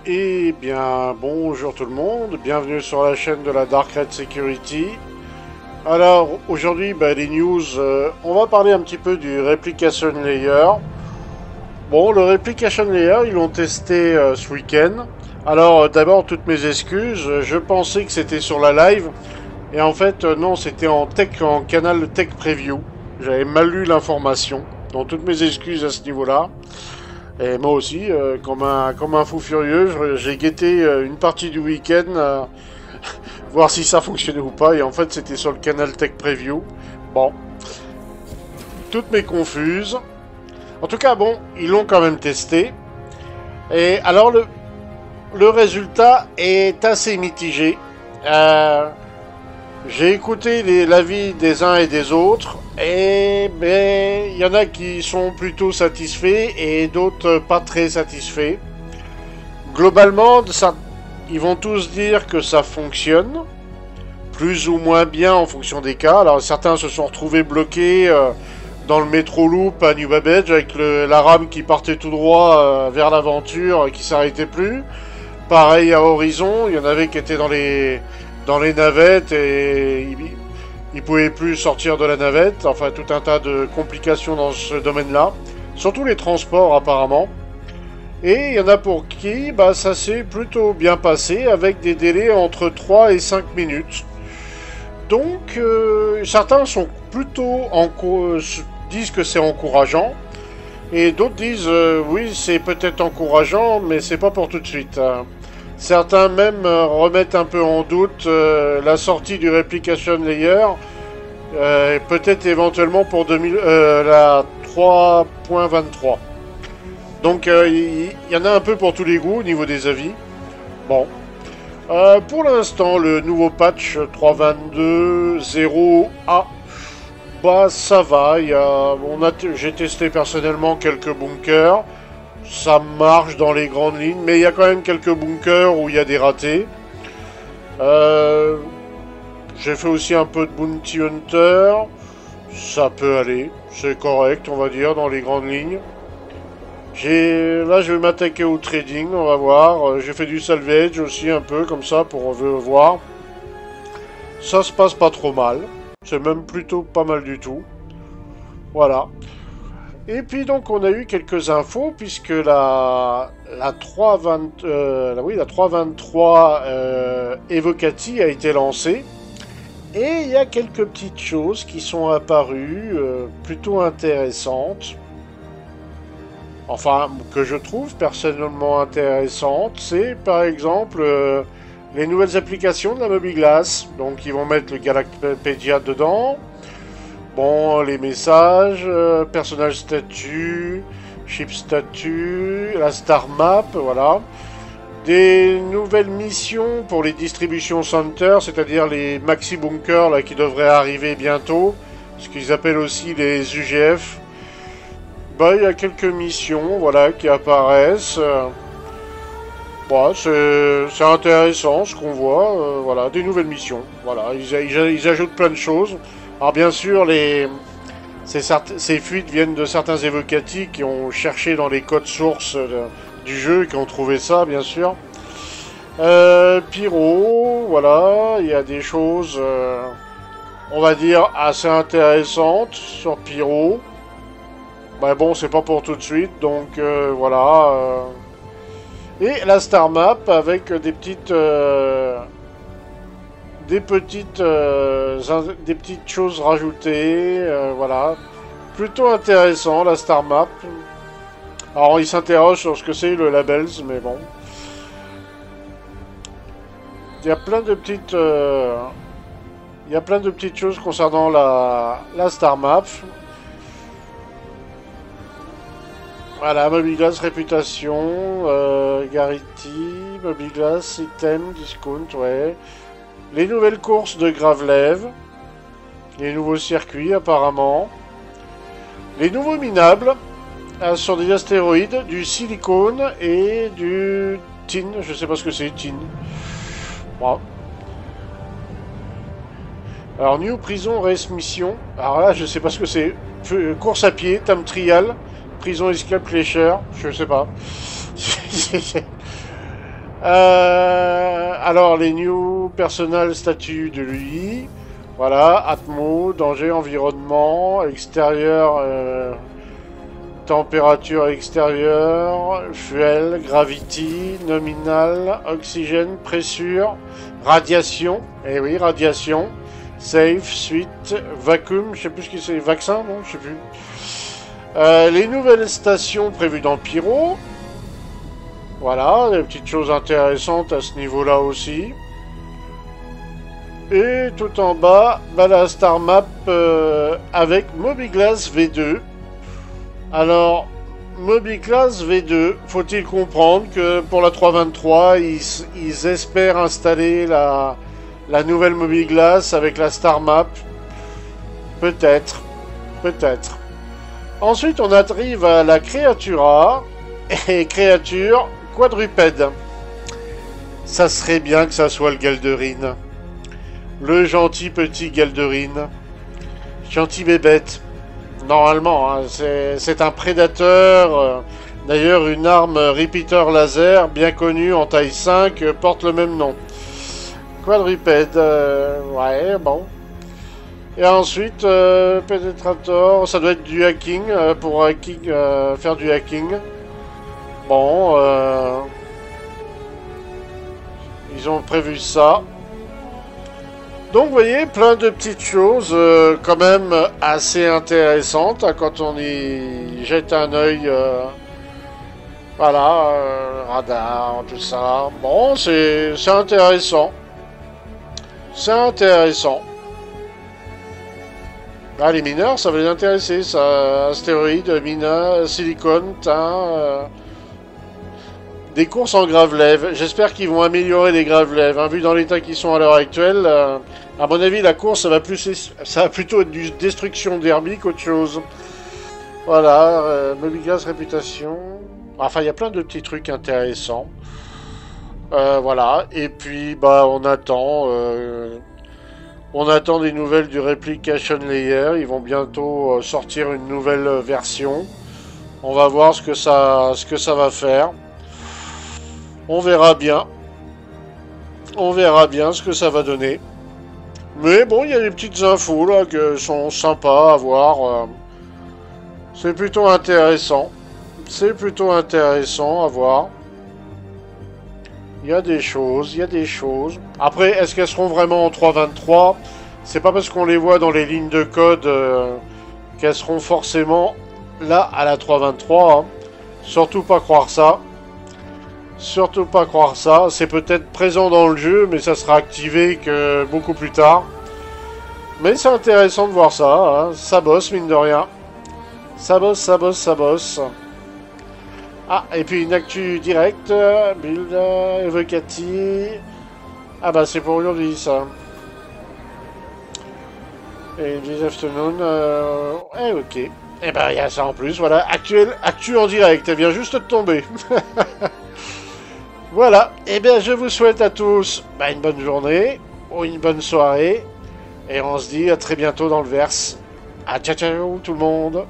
Eh bien, bonjour tout le monde, bienvenue sur la chaîne de la Dark Red Security. Alors, aujourd'hui, les news, on va parler un petit peu du Replication Layer. Bon, le Replication Layer, ils l'ont testé ce week-end. Alors, d'abord, toutes mes excuses, je pensais que c'était sur la live, et en fait, non, c'était en canal Tech Preview. J'avais mal lu l'information, donc toutes mes excuses à ce niveau-là. Et moi aussi, comme un fou furieux, j'ai guetté une partie du week-end, voir si ça fonctionnait ou pas. Et en fait, c'était sur le canal Tech Preview. Bon, toutes mes confuses. En tout cas, bon, ils l'ont quand même testé. Et alors, le résultat est assez mitigé. J'ai écouté l'avis des uns et des autres, et il y en a qui sont plutôt satisfaits et d'autres pas très satisfaits. Globalement, ils vont tous dire que ça fonctionne, plus ou moins bien en fonction des cas. Alors certains se sont retrouvés bloqués dans le métro loop à New Babbage avec la rame qui partait tout droit vers l'aventure, qui s'arrêtait plus. Pareil à Horizon, il y en avait qui étaient dans les navettes et ils pouvaient plus sortir de la navette. Enfin, tout un tas de complications dans ce domaine-là. Surtout les transports, apparemment. Et il y en a pour qui ça s'est plutôt bien passé, avec des délais entre 3 et 5 minutes. Donc, certains sont plutôt disent que c'est encourageant. Et d'autres disent, oui, c'est peut-être encourageant, mais c'est pas pour tout de suite. Certains même remettent un peu en doute la sortie du Replication Layer, peut-être éventuellement pour la 3.23. Donc il y en a un peu pour tous les goûts au niveau des avis. Bon. Pour l'instant, le nouveau patch 3.22.0a, ça va. J'ai testé personnellement quelques bunkers. Ça marche dans les grandes lignes, mais il y a quand même quelques bunkers où il y a des ratés. J'ai fait aussi un peu de Bounty Hunter. Ça peut aller, c'est correct, on va dire, dans les grandes lignes. Là, je vais m'attaquer au trading, on va voir. J'ai fait du salvage aussi un peu, comme ça, pour voir. Ça se passe pas trop mal. C'est même plutôt pas mal du tout. Voilà. Et puis donc on a eu quelques infos puisque la 3.23 Evocati a été lancée et il y a quelques petites choses qui sont apparues plutôt intéressantes. Enfin, que je trouve personnellement intéressantes, c'est par exemple les nouvelles applications de la Mobiglass. Donc ils vont mettre le Galacpedia dedans. Bon, les messages, personnage statut, ship statut, la star map, voilà. Des nouvelles missions pour les distribution centers, c'est-à-dire les maxi bunkers là, qui devraient arriver bientôt, ce qu'ils appellent aussi les UGF. Il y a quelques missions, voilà, qui apparaissent. C'est intéressant ce qu'on voit, voilà, des nouvelles missions. Voilà, ils ajoutent plein de choses. Alors bien sûr, ces fuites viennent de certains évocati qui ont cherché dans les codes sources du jeu et qui ont trouvé ça, bien sûr. Pyro, voilà, il y a des choses, on va dire, assez intéressantes sur Pyro. Bon, c'est pas pour tout de suite, donc voilà. Et la Star Map avec des petites choses rajoutées, voilà. Plutôt intéressant, la Star Map. Alors, il s'interroge sur ce que c'est le labels, mais bon. Il y a plein de petites... choses concernant la Star Map. Voilà, Mobiglass réputation, Garrity, Mobiglass, item, discount, ouais. Les nouvelles courses de Gravelev. Les nouveaux circuits, apparemment. Les nouveaux minables sur des astéroïdes, du silicone et du tin. Je sais pas ce que c'est, tin. Bon. Alors, New Prison Race Mission. Alors là, je sais pas ce que c'est. Course à pied, Time Trial, Prison Escape Fletcher, je sais pas. Alors, les new personal statut de lui. Voilà, Atmo, danger, environnement, extérieur, température extérieure, fuel, gravity, nominal, oxygène, pressure, radiation. Eh oui, radiation. Safe, suite, vacuum, je sais plus ce que c'est. Vaccin, non, je sais plus. Les nouvelles stations prévues dans Pyro. Voilà, des petites choses intéressantes à ce niveau-là aussi. Et tout en bas, bah, la Star Map avec Mobiglass V2. Alors, Mobiglass V2, faut-il comprendre que pour la 323, ils espèrent installer la nouvelle Mobiglass avec la Star Map. Peut-être, peut-être. Ensuite, on arrive à la Creatura. Et créature quadrupède. Ça serait bien que ça soit le Galderine. Le gentil petit Galderine. Gentil bébête. Normalement, hein, c'est un prédateur. D'ailleurs, une arme repeater laser, bien connue en taille 5, porte le même nom. Quadrupède. Ouais, bon. Et ensuite, Penetrator. Ça doit être du hacking. Pour hacking, faire du hacking. Bon, ils ont prévu ça. Donc, vous voyez, plein de petites choses quand même assez intéressantes hein, quand on y jette un œil. Voilà, radar, tout ça. Bon, c'est intéressant. C'est intéressant. Ah, les mineurs, ça va les intéresser, ça. Astéroïdes, mineurs, silicone, tin... Des courses en gravelève. J'espère qu'ils vont améliorer les gravelèves. Hein. Vu dans l'état qu'ils sont à l'heure actuelle, à mon avis, la course, ça va plutôt être du destruction derby qu'autre chose. Voilà, Mobiglass réputation. Enfin, il y a plein de petits trucs intéressants. Voilà. Et puis, bah, on attend des nouvelles du Replication Layer. Ils vont bientôt sortir une nouvelle version. On va voir ce que ça va faire. On verra bien. On verra bien ce que ça va donner. Mais bon, il y a des petites infos là qui sont sympas à voir. C'est plutôt intéressant. C'est plutôt intéressant à voir. Il y a des choses, il y a des choses. Après, est-ce qu'elles seront vraiment en 3.23? C'est pas parce qu'on les voit dans les lignes de code qu'elles seront forcément là à la 3.23. Hein. Surtout pas croire ça. Surtout pas croire ça. C'est peut-être présent dans le jeu, mais ça sera activé que beaucoup plus tard. Mais c'est intéressant de voir ça. Hein. Ça bosse, mine de rien. Ça bosse, ça bosse, ça bosse. Ah, et puis une actu directe. Build, Evocati. Ah bah c'est pour aujourd'hui, ça. Et this afternoon. Ok. Et ben il y a ça en plus, voilà. Actu en direct. Elle vient juste de tomber. Voilà, et bien je vous souhaite à tous une bonne journée ou une bonne soirée. Et on se dit à très bientôt dans le verse. Ah, ciao ciao tout le monde.